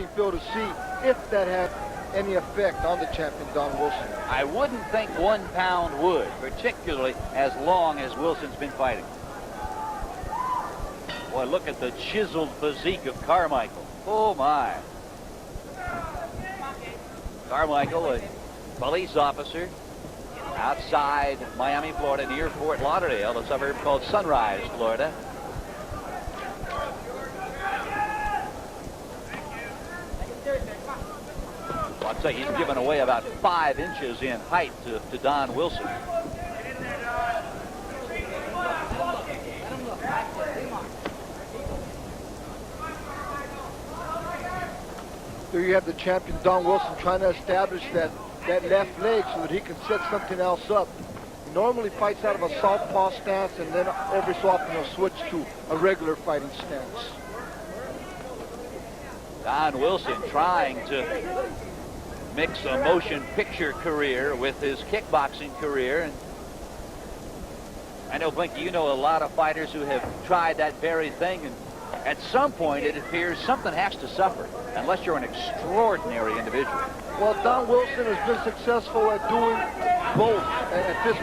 interesting, Phil, to see if that had any effect on the champion, Don Wilson. I wouldn't think 1 pound would, particularly as long as Wilson's been fighting. Boy, look at the chiseled physique of Carmichael. Oh, my. Carmichael, a police officer outside Miami, Florida, near Fort Lauderdale, a suburb called Sunrise, Florida. I'll tell you, he's given away about 5 inches in height to Don Wilson. There you have the champion, Don Wilson, trying to establish that left leg so that he can set something else up. He normally fights out of a southpaw stance, and then every so often he'll switch to a regular fighting stance. Don Wilson trying to mix a motion picture career with his kickboxing career. And I know, Blinky, you know a lot of fighters who have tried that very thing, and at some point it appears something has to suffer, unless you're an extraordinary individual. Well, Don Wilson has been successful at doing both at this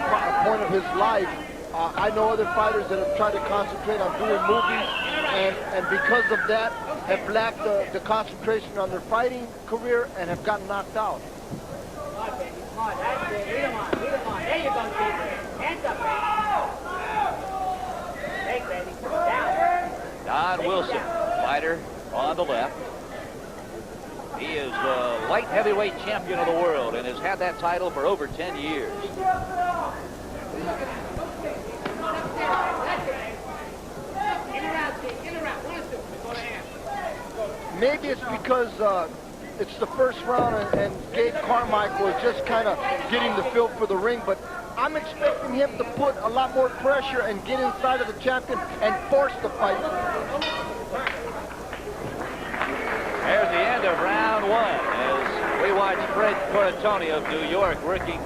point of his life. I know other fighters that have tried to concentrate on doing movies, and because of that have lacked the concentration on their fighting career and have gotten knocked out. Come on, baby, come on, that's it. Lead him on, there you go, baby. Hands up, baby. Take, baby, down. Don Wilson, fighter on the left. He is the light heavyweight champion of the world and has had that title for over 10 years. Maybe it's because it's the first round and Gabe Carmichael is just kind of getting the feel for the ring, but I'm expecting him to put a lot more pressure and get inside of the champion and force the fight. There's the end of round 1 as we watch Fred Coratoni of New York working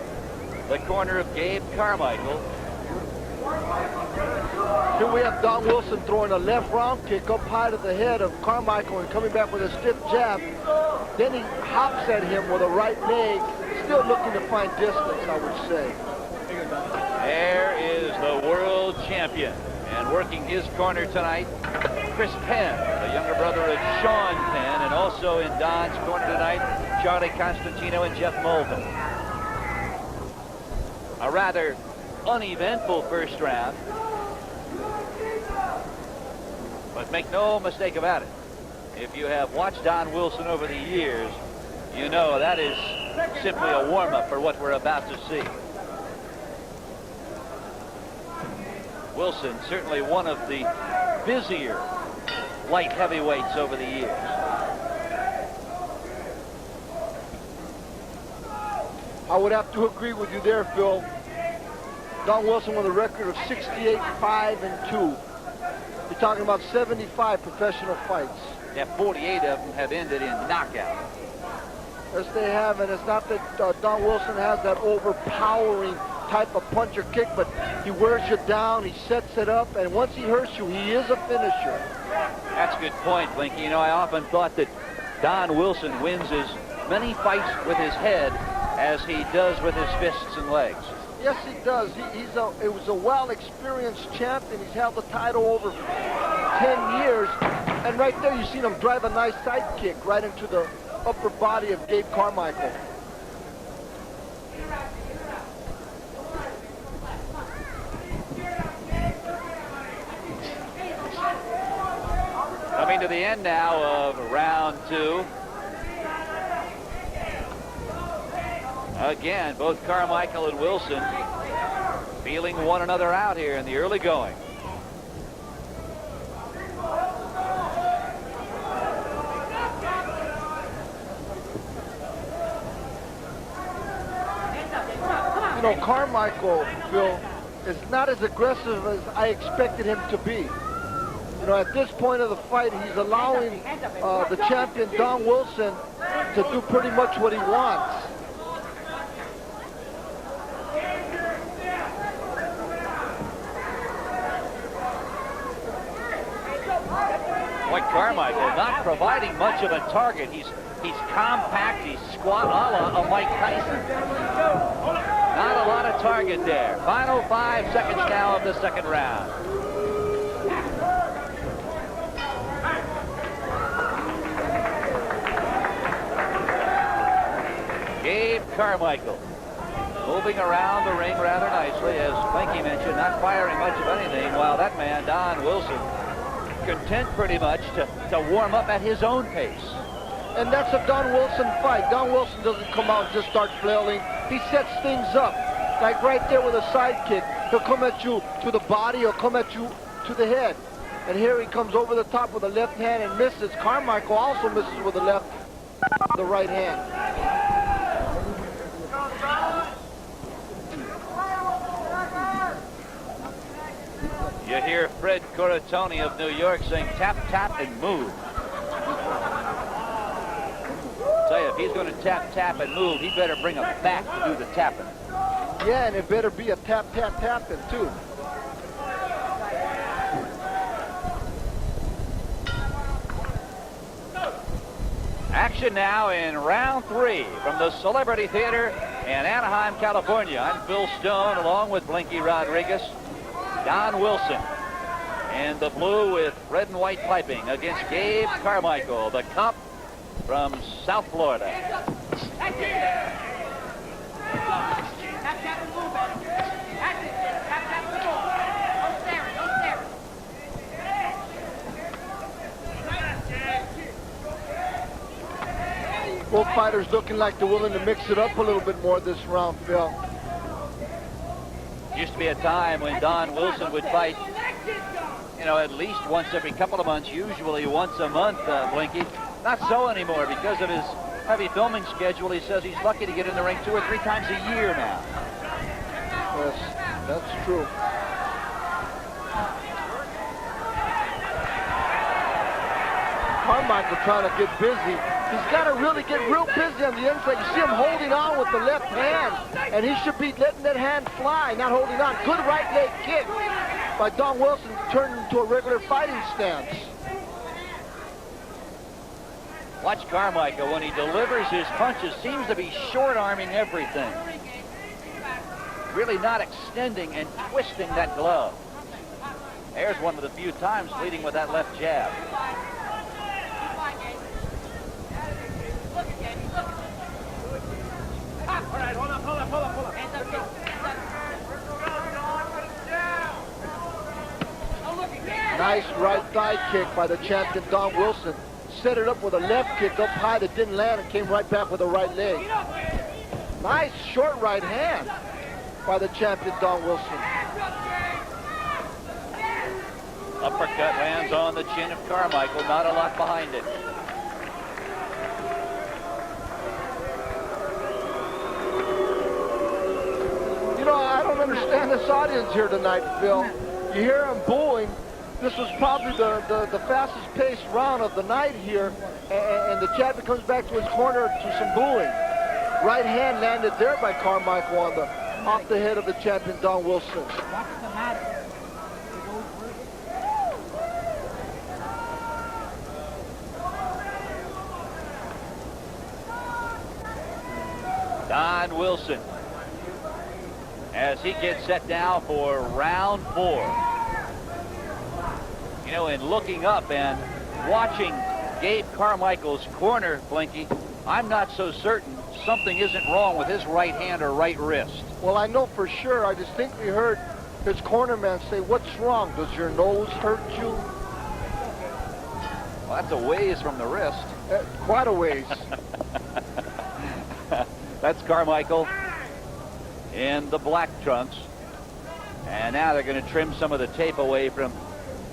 the corner of Gabe Carmichael. Here we have Don Wilson throwing a left round kick up high to the head of Carmichael and coming back with a stiff jab. Then he hops at him with a right leg, still looking to find distance, I would say. There is the world champion, and working his corner tonight, Chris Penn, the younger brother of Sean Penn, and also in Don's corner tonight, Charlie Constantino and Jeff Mulvin. A rather uneventful first round, but make no mistake about it, if you have watched Don Wilson over the years, you know that is simply a warm-up for what we're about to see. Wilson, certainly one of the busier light heavyweights over the years. I would have to agree with you there, Phil. Don Wilson with a record of 68-5-2. You're talking about 75 professional fights. Yeah, 48 of them have ended in knockout. Yes, they have, and it's not that Don Wilson has that overpowering type of punch or kick, but he wears you down, he sets it up, and once he hurts you, he is a finisher. That's a good point, Blinky. You know, I often thought that Don Wilson wins as many fights with his head as he does with his fists and legs. Yes, he does. He was a well-experienced champion. He's held the title over 10 years, and right there you seen him drive a nice side kick right into the upper body of Gabe Carmichael. Coming to the end now of round 2. Again, both Carmichael and Wilson feeling one another out here in the early going. You know, Carmichael, Phil, is not as aggressive as I expected him to be. You know, at this point of the fight, he's allowing the champion, Don Wilson, to do pretty much what he wants. Boy, Carmichael not providing much of a target. He's compact, he's squat, a la Mike Tyson. Not a lot of target there. Final 5 seconds now of the second round. Gabe Carmichael moving around the ring rather nicely, as Blinky mentioned, not firing much of anything, while that man, Don Wilson, content pretty much to warm up at his own pace. And that's a Don Wilson fight. Don Wilson doesn't come out and just start flailing. He sets things up. Like right there with a sidekick. He'll come at you to the body, he'll come at you to the head. And here he comes over the top with the left hand and misses. Carmichael also misses with the left, the right hand. You hear Fred Corratoni of New York saying, tap, tap, and move. Tell you, if he's going to tap, tap, and move, he better bring a bat to do the tapping. Yeah, and it better be a tap, tap, tapping, too. Action now in round 3 from the Celebrity Theater in Anaheim, California. I'm Phil Stone along with Blinky Rodriguez. Don Wilson in the blue with red and white piping against Gabe Carmichael, the cop from South Florida. Both fighters looking like they're willing to mix it up a little bit more this round, Phil. Used to be a time when Don Wilson would fight, you know, at least once every couple of months, usually once a month, Blinky. Not so anymore because of his heavy filming schedule. He says he's lucky to get in the ring 2 or 3 times a year now. Yes, that's true. Carmichael trying to get busy. He's got to really get real busy on the inside. You see him holding on with the left hand, and he should be letting that hand fly, not holding on. Good right leg kick by Don Wilson, turned into a regular fighting stance. Watch Carmichael when he delivers his punches, seems to be short-arming everything. Really not extending and twisting that glove. There's one of the few times leading with that left jab. All right, hold up. Nice right thigh kick by the champion Don Wilson. Set it up with a left kick up high that didn't land and came right back with a right leg. Nice short right hand by the champion Don Wilson. Uppercut lands on the chin of Carmichael, not a lot behind it. You know, I don't understand this audience here tonight, Phil. You hear them booing. This was probably the fastest paced round of the night here, and the champion comes back to his corner to some booing. Right hand landed there by Carmichael off the head of the champion Don Wilson. What's the matter? Don Wilson, as he gets set now for round 4. You know, in looking up and watching Gabe Carmichael's corner, Blinky, I'm not so certain something isn't wrong with his right hand or right wrist. Well, I know for sure. I distinctly heard his corner man say, "What's wrong? Does your nose hurt you?" Well, that's a ways from the wrist. Quite a ways. That's Carmichael in the black trunks. And now they're going to trim some of the tape away from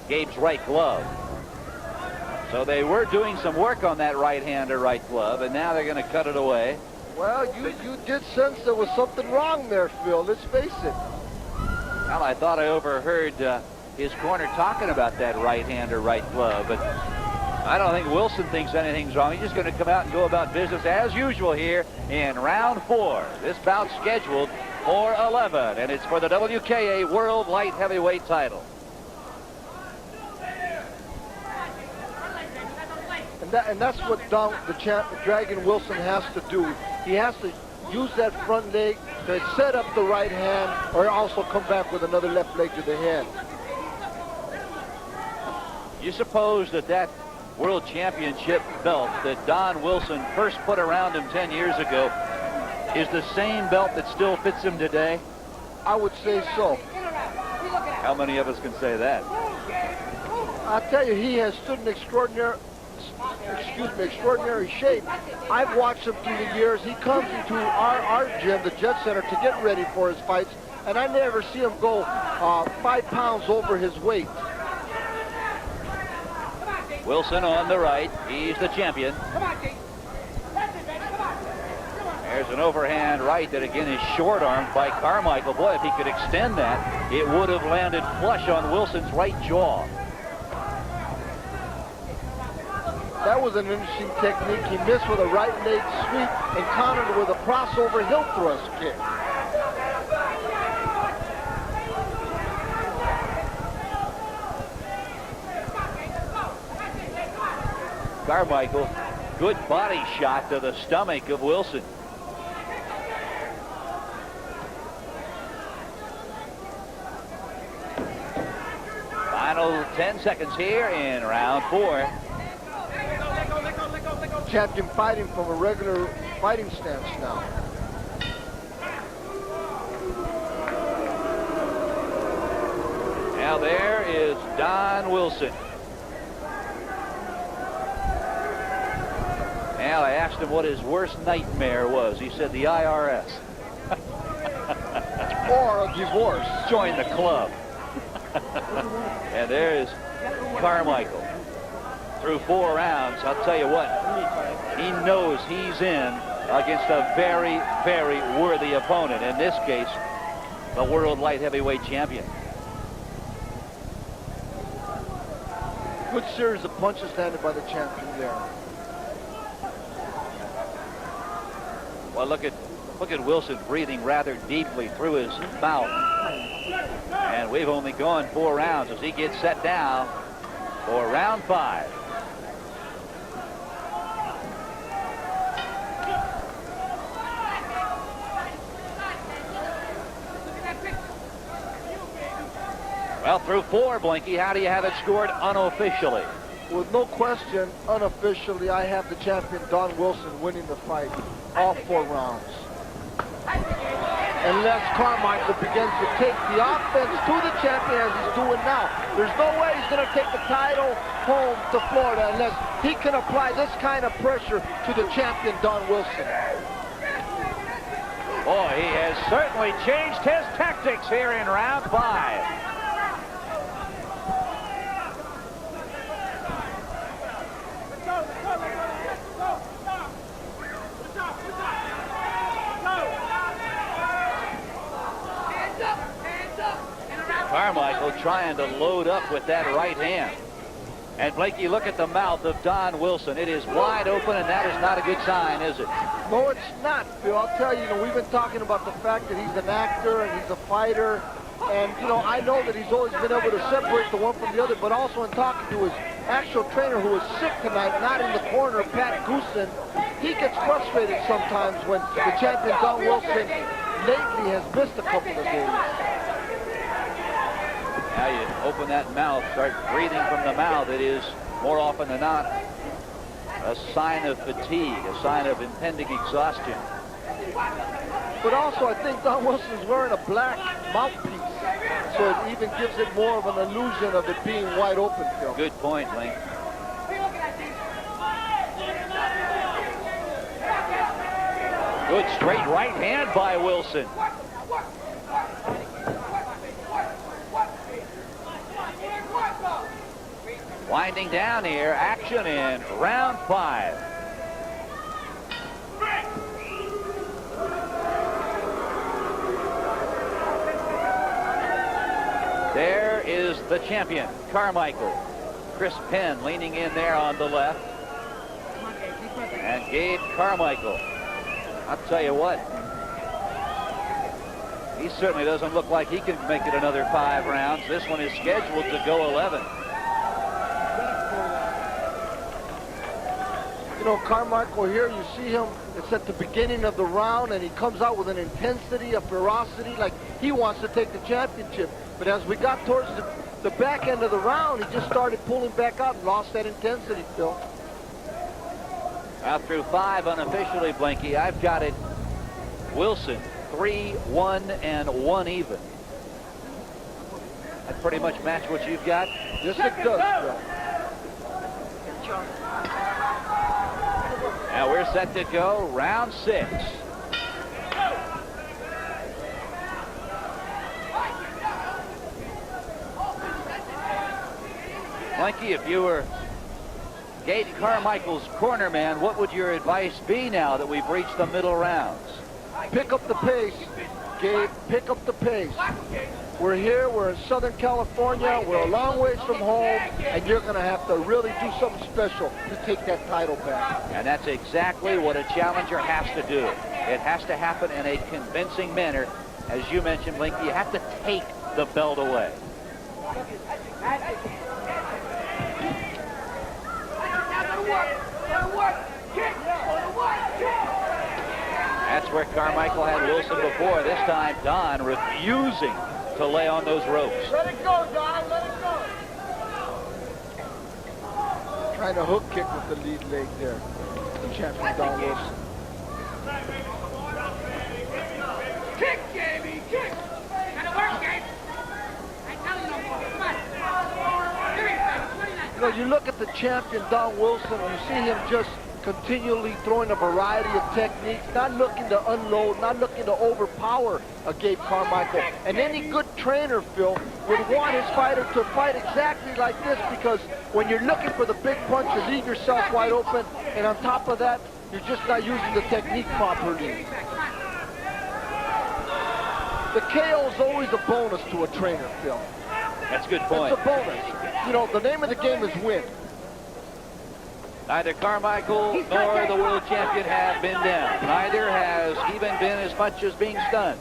Gabe's right glove. So they were doing some work on that right hand or right glove, and now they're going to cut it away. Well, you did sense there was something wrong there, Phil. Let's face it. Well, I thought I overheard his corner talking about that right hand or right glove, but I don't think Wilson thinks anything's wrong. He's just going to come out and go about business as usual here in round 4. This bout scheduled for 11, and it's for the WKA World Light Heavyweight title. And that's what Dragon Wilson has to do. He has to use that front leg to set up the right hand, or also come back with another left leg to the head. You suppose that World Championship belt that Don Wilson first put around him 10 years ago is the same belt that still fits him today? I would say so. How many of us can say that? I tell you, he has stood in extraordinary shape. I've watched him through the years. He comes into our gym, the Jet Center, to get ready for his fights, and I never see him go 5 pounds over his weight. Wilson on the right. He's the champion. There's an overhand right that again is short-armed by Carmichael. Boy, if he could extend that, it would have landed flush on Wilson's right jaw. That was an interesting technique. He missed with a right leg sweep and countered with a crossover heel thrust kick. Carmichael, good body shot to the stomach of Wilson. Final 10 seconds here in round 4. Champion fighting from a regular fighting stance now. Now there is Don Wilson. Now I asked him what his worst nightmare was. He said the IRS. Or a divorce. Join the club. And there is Carmichael. Through 4 rounds, I'll tell you what, he knows he's in against a very, very worthy opponent. In this case, the world light heavyweight champion. Good series of punches landed by the champion there. Well, look at Wilson breathing rather deeply through his mouth. And we've only gone 4 rounds as he gets set down for round 5. Well, through 4, Blinky, how do you have it scored unofficially? With no question, unofficially, I have the champion Don Wilson winning the fight, all 4 rounds. Unless Carmichael begins to take the offense to the champion as he's doing now. There's no way he's going to take the title home to Florida unless he can apply this kind of pressure to the champion Don Wilson. Boy, he has certainly changed his tactics here in round 5. Carmichael trying to load up with that right hand. And Blakey, look at the mouth of Don Wilson. It is wide open, and that is not a good sign, is it? No, it's not, Phil. I'll tell you, we've been talking about the fact that he's an actor and he's a fighter. And, I know that he's always been able to separate the one from the other, but also in talking to his actual trainer who is sick tonight, not in the corner, Pat Goosen, he gets frustrated sometimes when the champion Don Wilson lately has missed a couple of days. Now you open that mouth, start breathing from the mouth. It is, more often than not, a sign of fatigue, a sign of impending exhaustion. But also, I think Don Wilson is wearing a black mouthpiece, so it even gives it more of an illusion of it being wide open, Phil. Good point, Link. Good straight right hand by Wilson. Winding down here, action in round 5. There is the champion, Carmichael. Chris Penn leaning in there on the left. And Gabe Carmichael. I'll tell you what, he certainly doesn't look like he can make it another 5 rounds. This one is scheduled to go 11. You know, Carmichael here, you see him, it's at the beginning of the round, and he comes out with an intensity, a ferocity, like he wants to take the championship. But as we got towards the back end of the round, he just started pulling back out and lost that intensity, Phil. Out through 5 unofficially, Blinky, I've got it Wilson 3-1 and 1 even. That pretty much match what you've got? Yes, it does, Phil. Now we're set to go round 6. Blinky, if you were Gabe Carmichael's corner man, what would your advice be now that we've reached the middle rounds? Pick up the pace, Gabe. Pick up the pace. We're here, we're in Southern California, we're a long ways from home, and you're going to have to really do something special to take that title back. And that's exactly what a challenger has to do. It has to happen in a convincing manner. As you mentioned, Blinky, you have to take the belt away. That's where Carmichael had Wilson before. This time, Don refusing to lay on those ropes. Let it go, Don. Let it go. Trying to hook kick with the lead leg there. The champion, Don Wilson. Kick, Jamie, kick. Gotta work, Gabe. I tell you no more. Come on. Give me it, 29. You know, you look at the champion, Don Wilson, and you see him just continually throwing a variety of techniques, not looking to unload, not looking to overpower Gabe Carmichael. And any good trainer, Phil, would want his fighter to fight exactly like this, because when you're looking for the big punch, you leave yourself wide open, and on top of that, you're just not using the technique properly. The KO is always a bonus to a trainer, Phil. That's a good point. It's a bonus. You know, the name of the game is win. Neither Carmichael nor the world champion have been down. Neither has even been as much as being stunned.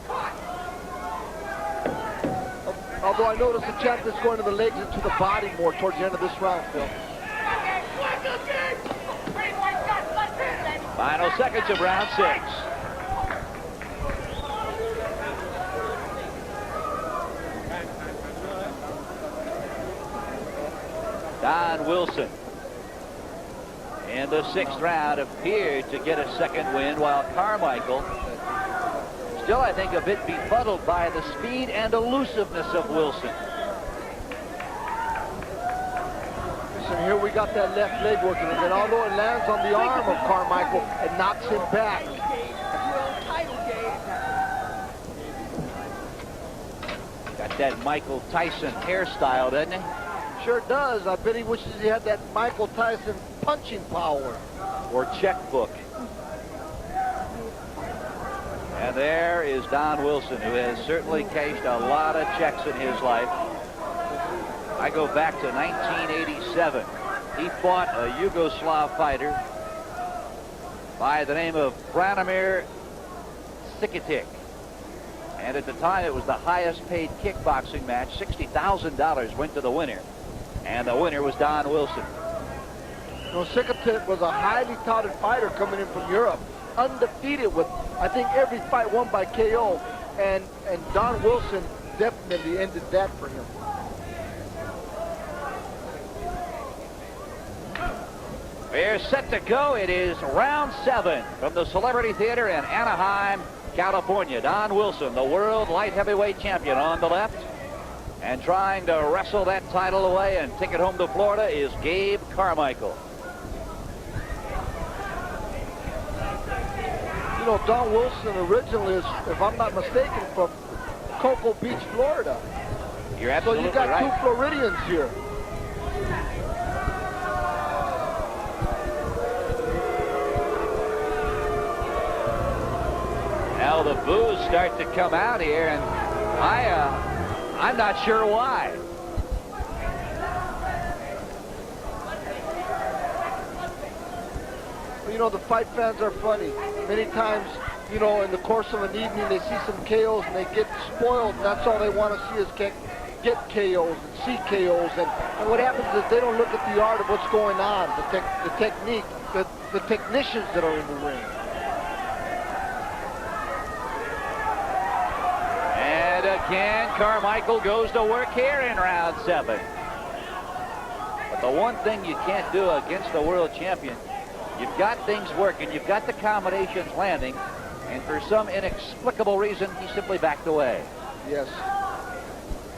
Although I notice the champion's going to the legs and to the body more towards the end of this round, Phil. Final seconds of round 6. Don Wilson in the 6th round appeared to get a second win, while Carmichael still, I think, a bit befuddled by the speed and elusiveness of Wilson. Listen, here we got that left leg working, and then although it lands on the arm of Carmichael, it knocks him back. Got that Michael Tyson hairstyle, doesn't he? Sure does. I bet he wishes he had that Michael Tyson punching power. Or checkbook. And there is Don Wilson, who has certainly cashed a lot of checks in his life. I go back to 1987. He fought a Yugoslav fighter by the name of Branimir Sikitic. And at the time, it was the highest paid kickboxing match. $60,000 went to the winner. And the winner was Don Wilson. You know, Sikitic was a highly touted fighter coming in from Europe. Undefeated with, I think, every fight won by KO. And Don Wilson definitely ended that for him. We're set to go. It is round 7 from the Celebrity Theater in Anaheim, California. Don Wilson, the world light heavyweight champion, on the left. And trying to wrestle that title away and take it home to Florida is Gabe Carmichael. You know, Don Wilson originally is, if I'm not mistaken, from Cocoa Beach, Florida. You're absolutely right. So you got two Floridians here. Now the boos start to come out here, and I'm not sure why. You know, the fight fans are funny. Many times, you know, in the course of an evening, they see some KOs and they get spoiled, and that's all they want to see is get KOs and see KOs. And what happens is they don't look at the art of what's going on, the technique. the technicians that are in the ring. And again, Carmichael goes to work here in round 7. But the one thing you can't do against the world champion, you've got things working, you've got the combinations landing, and for some inexplicable reason, he simply backed away. Yes.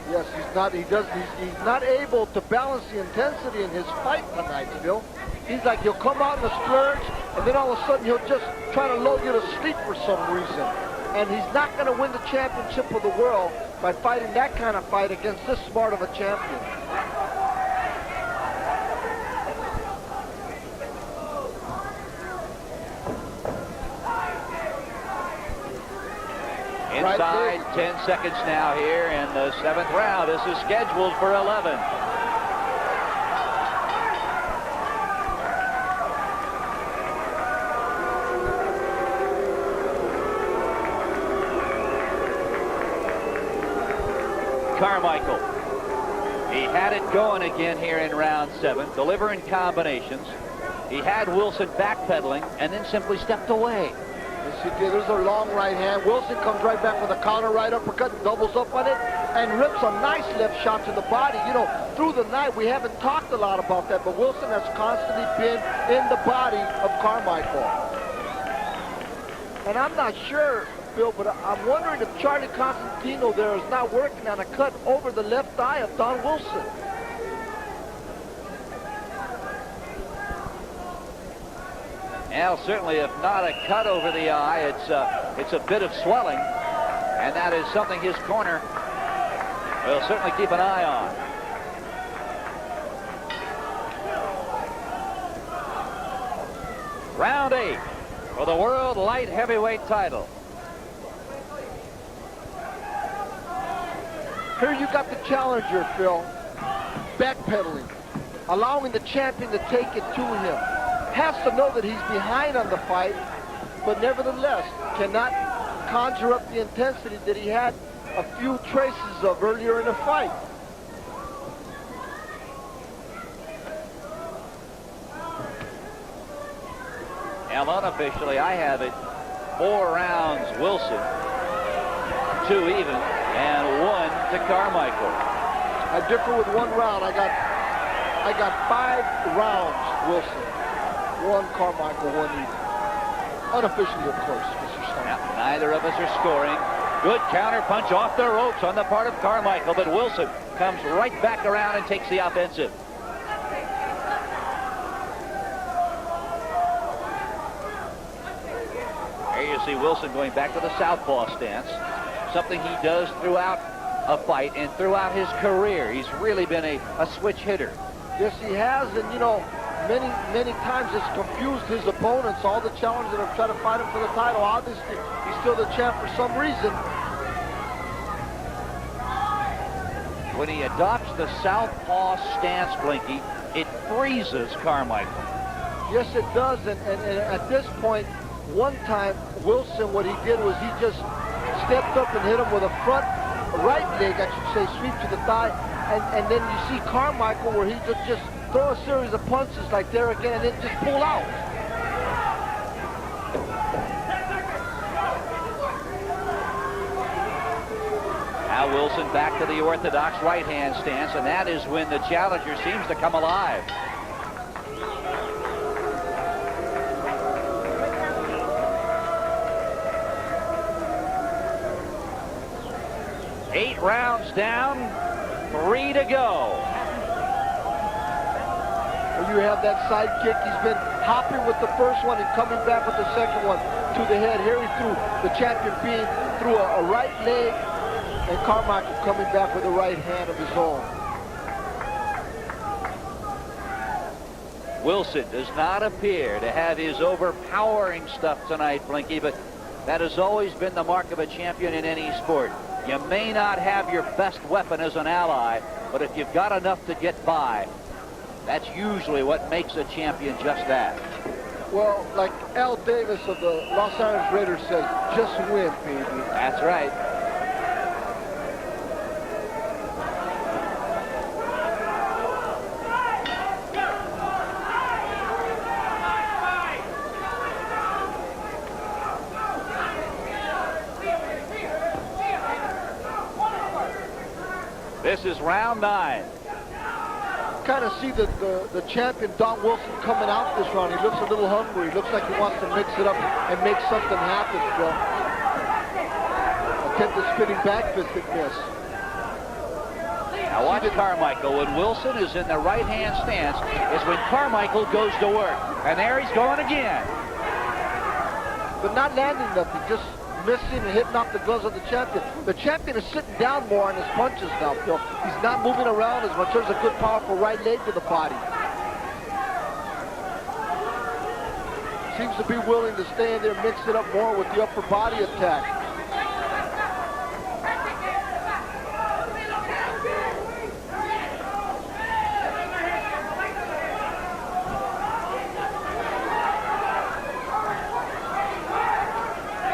Yes, he's not able to balance the intensity in his fight tonight, Bill. He's like, he'll come out in a splurge, and then all of a sudden he'll just try to lull you to sleep for some reason. And he's not going to win the championship of the world by fighting that kind of fight against this smart of a champion. Inside 10 seconds now here in the 7th round. This is scheduled for 11. Carmichael. He had it going again here in round 7, delivering combinations. He had Wilson backpedaling and then simply stepped away. Yes, he did. There's a long right hand. Wilson comes right back with a counter right uppercut, doubles up on it, and rips a nice left shot to the body. You know, through the night, we haven't talked a lot about that, but Wilson has constantly been in the body of Carmichael. And I'm not sure, Bill, but I'm wondering if Charlie Constantino there is not working on a cut over the left eye of Don Wilson. Well, certainly, if not a cut over the eye, it's a bit of swelling, and that is something his corner will certainly keep an eye on. Round 8 for the world light heavyweight title. Here you got the challenger, Phil, backpedaling, allowing the champion to take it to him. Has to know that he's behind on the fight, but nevertheless cannot conjure up the intensity that he had a few traces of earlier in the fight. Now, unofficially, I have it 4 rounds Wilson, 2 even, and 1 to Carmichael. I differ with 1 round. I got 5 rounds Wilson. 1 Carmichael, 1 even. Unofficially, of course, Mr. Stone. Now, neither of us are scoring. Good counter punch off the ropes on the part of Carmichael, but Wilson comes right back around and takes the offensive. Here you see Wilson going back to the southpaw stance, something he does throughout a fight and throughout his career. He's really been a switch hitter. Yes, he has, and you know, many times it's confused his opponents, all the challengers that have tried to fight him for the title. Obviously, he's still the champ for some reason. When he adopts the southpaw stance, Blinky, it freezes Carmichael. Yes, it does, and at this point, one time, Wilson, what he did was he just stepped up and hit him with a front right leg, I should say, sweep to the thigh, and then you see Carmichael where he just throw a series of punches like there again and then just pull out. Now Wilson back to the orthodox right-hand stance, and that is when the challenger seems to come alive. Eight rounds down, 3 to go. You have that side kick. He's been hopping with the first one and coming back with the second one to the head. Here he threw the champion being through a right leg, and Carmichael coming back with a right hand of his own. Wilson does not appear to have his overpowering stuff tonight, Blinky, but that has always been the mark of a champion in any sport. You may not have your best weapon as an ally, but if you've got enough to get by, that's usually what makes a champion just that. Well, like Al Davis of the Los Angeles Raiders says, just win, baby. That's right. This is round 9. Kind of see the champion, Don Wilson, coming out this round. He looks a little hungry. He looks like he wants to mix it up and make something happen, Phil. Attempted spinning back fist and miss. Now watch Carmichael. When Wilson is in the right-hand stance is when Carmichael goes to work. And there he's going again. But not landing nothing, just missing and hitting off the gloves of the champion. The champion is sitting down more on his punches now, Phil. He's not moving around as much. There's a good, powerful right leg to the body. Seems to be willing to stay in there, mix it up more with the upper body attack.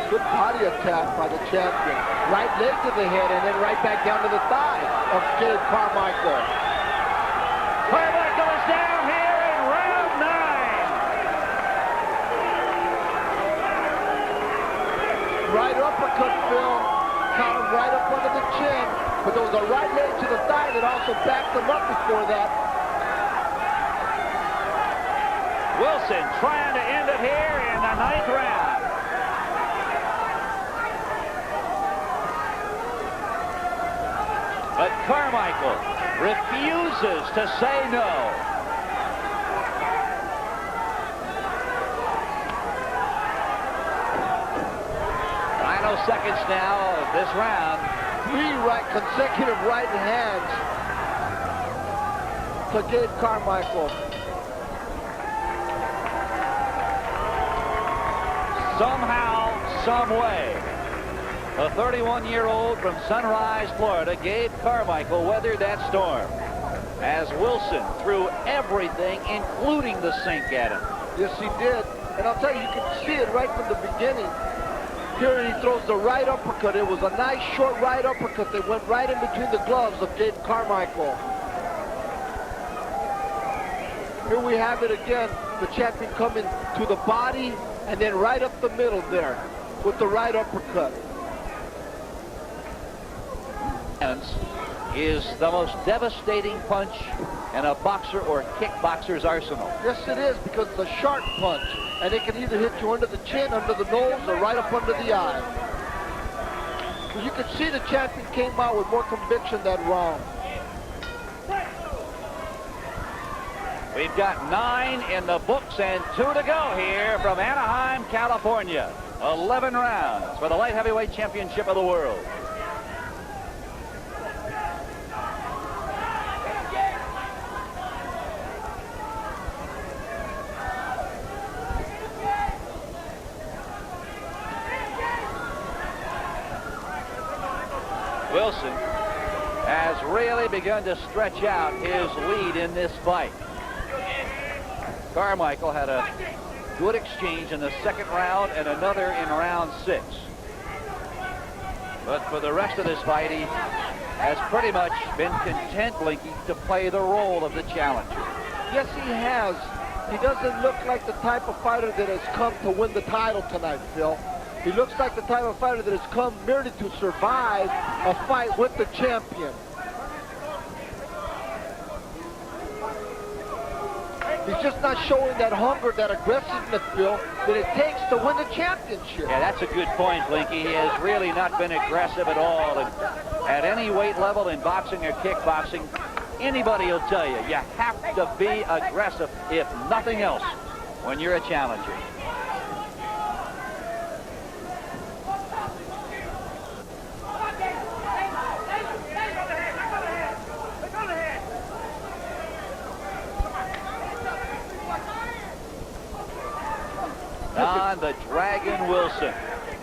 Good body attack by the champion. Right leg to the head and then right back down to the thigh of Gabe Carmichael. Carmichael is down here in round 9. Right uppercut, Phil. Caught him right up under the chin. But there was a right leg to the thigh that also backed him up before that. Wilson trying to end it here in the 9th round. But Carmichael refuses to say no. Final seconds now of this round. 3 consecutive right hands to Gabe Carmichael. Somehow, some way, a 31-year-old from Sunrise, Florida, Gabe Carmichael, weathered that storm as Wilson threw everything, including the sink at him. Yes, he did. And I'll tell you, you can see it right from the beginning. Here he throws the right uppercut. It was a nice short right uppercut that went right in between the gloves of Gabe Carmichael. Here we have it again. The champion coming to the body and then right up the middle there with the right uppercut. Is the most devastating punch in a boxer or kickboxer's arsenal. Yes, it is, because it's a sharp punch, and it can either hit you under the chin, under the nose, or right up under the eye. So you can see the champion came out with more conviction that round. We've got 9 in the books and 2 to go here from Anaheim, California. 11 rounds for the light heavyweight championship of the world. Wilson has really begun to stretch out his lead in this fight. Carmichael had a good exchange in the 2nd round and another in round 6. But for the rest of this fight, he has pretty much been content, Blinky, to play the role of the challenger. Yes, he has. He doesn't look like the type of fighter that has come to win the title tonight, Phil. He looks like the type of fighter that has come merely to survive a fight with the champion. He's just not showing that hunger, that aggressiveness, Phil, that it takes to win the championship. Yeah, that's a good point, Blinky. He has really not been aggressive at all. And at any weight level in boxing or kickboxing, anybody will tell you, you have to be aggressive, if nothing else, when you're a challenger. Don the Dragon Wilson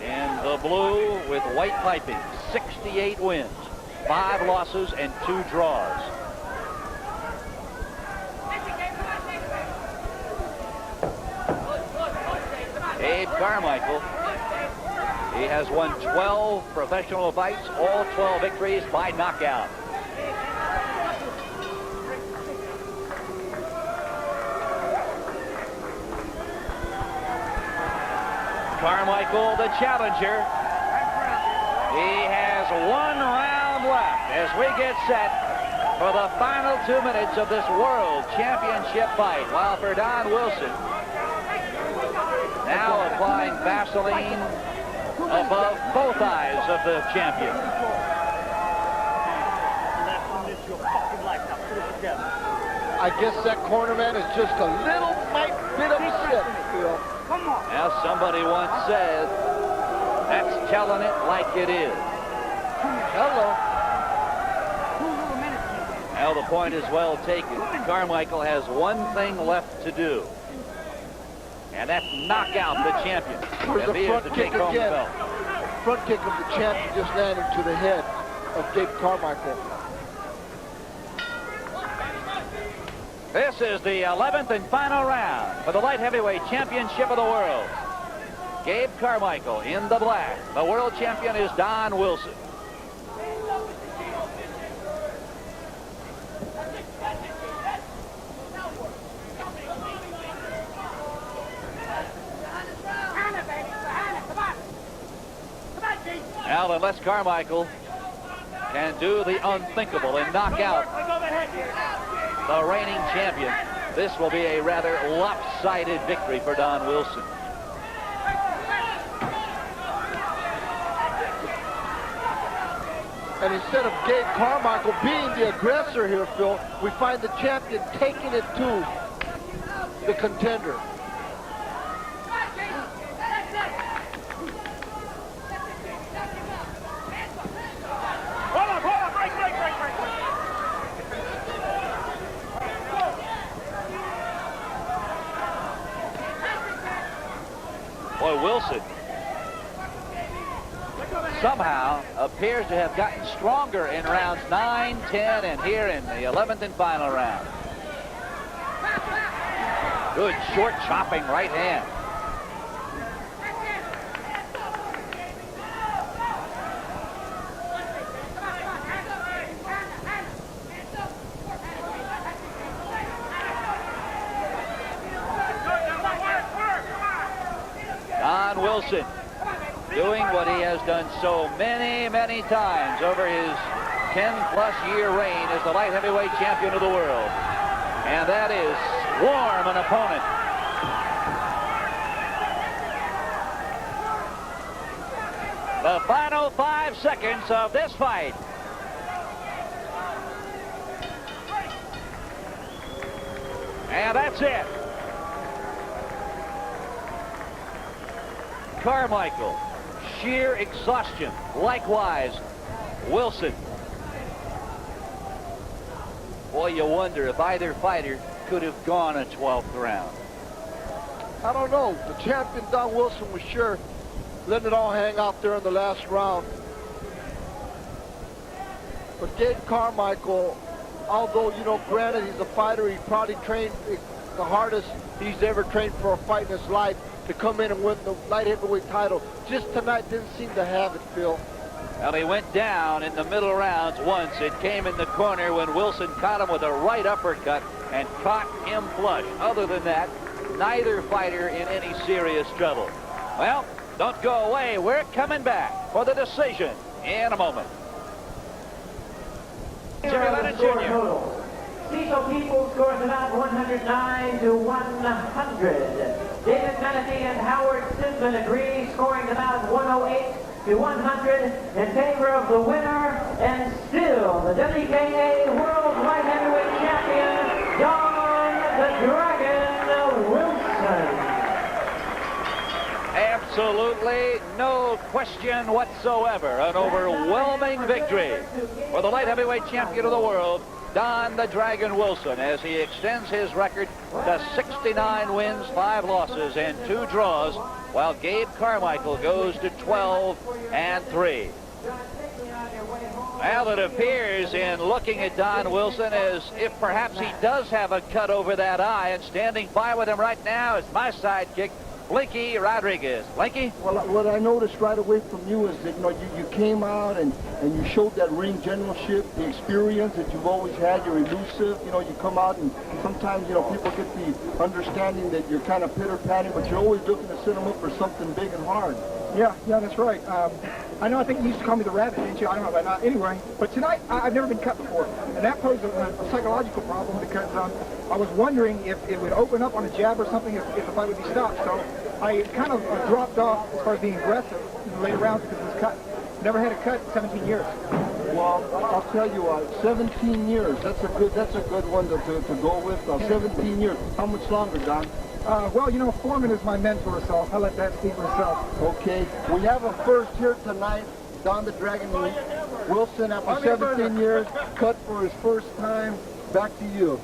in the blue with white piping, 68 wins, 5 losses, and 2 draws. Gabe Carmichael, he has won 12 professional fights, all 12 victories by knockout. Carmichael, the challenger. He has 1 round left as we get set for the final 2 minutes of this World Championship fight. While for Don Wilson, now applying Vaseline above both eyes of the champion. I guess that corner man is just a little bit upset, Phil. Now, somebody once said, that's telling it like it is. Hello. Now, the point is well taken. Carmichael has one thing left to do, and that's knock out the champion. Here's the front to kick take home the again. belt. Front kick of the champion just landing to the head of Gabe Carmichael. This is the 11th and final round for the light heavyweight championship of the world. Gabe Carmichael in the black. The world champion is Don Wilson. Now, unless Carmichael can do the unthinkable and knock out the reigning champion, this will be a rather lopsided victory for Don Wilson. And instead of Gabe Carmichael being the aggressor here, Phil, we find the champion taking it to the contender. Boy, Wilson somehow appears to have gotten stronger in rounds 9, 10, and here in the 11th and final round. Good short chopping right hand. Don Wilson doing what he has done so many times over his 10-plus year reign as the light heavyweight champion of the world. And that is swarm an opponent. The final 5 seconds of this fight. And that's it. Carmichael, sheer exhaustion. Likewise, Wilson. Boy, you wonder if either fighter could have gone a 12th round. I don't know. The champion, Don Wilson, was sure letting it all hang out there in the last round. But Gabe Carmichael, although, you know, granted he's a fighter, he probably trained the hardest he's ever trained for a fight in his life, to come in and win the light heavyweight title. Just tonight didn't seem to have it, Phil. Well, he went down in the middle rounds once. It came in the corner when Wilson caught him with a right uppercut and caught him flush. Other than that, neither fighter in any serious trouble. Well, don't go away. We're coming back for the decision in a moment. Jerry Lennon Jr. Cecil People scores about 109 to 100. David Menefee and Howard Sidman agree, scoring about 108 to 100 in favor of the winner, and still the WKA World Light Heavyweight Champion, Don the Dragon Wilson. Absolutely no question whatsoever. An overwhelming victory for the light heavyweight champion of the world, Don the Dragon Wilson, as he extends his record to 69 wins, 5 losses, and 2 draws, while Gabe Carmichael goes to 12-3. Well, it appears in looking at Don Wilson as if perhaps he does have a cut over that eye, and standing by with him right now is my sidekick, Blinky Rodriguez. Blinky? Well, what I noticed right away from you is that, you came out and you showed that ring generalship, the experience that you've always had. You're elusive. You come out and sometimes, people get the understanding that you're kind of pitter-patting, but you're always looking to set them up for something big and hard. Yeah, that's right. I think you used to call me the rabbit, didn't you? I don't know about that. Anyway, but tonight I've never been cut before, and that posed a psychological problem because I was wondering if it would open up on a jab or something if the fight would be stopped. So I kind of dropped off as far as being aggressive in the later rounds because it was cut. Never had a cut in 17 years. Well, I'll tell you, 17 years. That's a good one to go with. 17 years. How much longer, Don? Well, Foreman is my mentor, so I'll let that speak for itself. Okay. We have a first here tonight. Don the Dragon Wilson, after 17 years, cut for his first time. Back to you.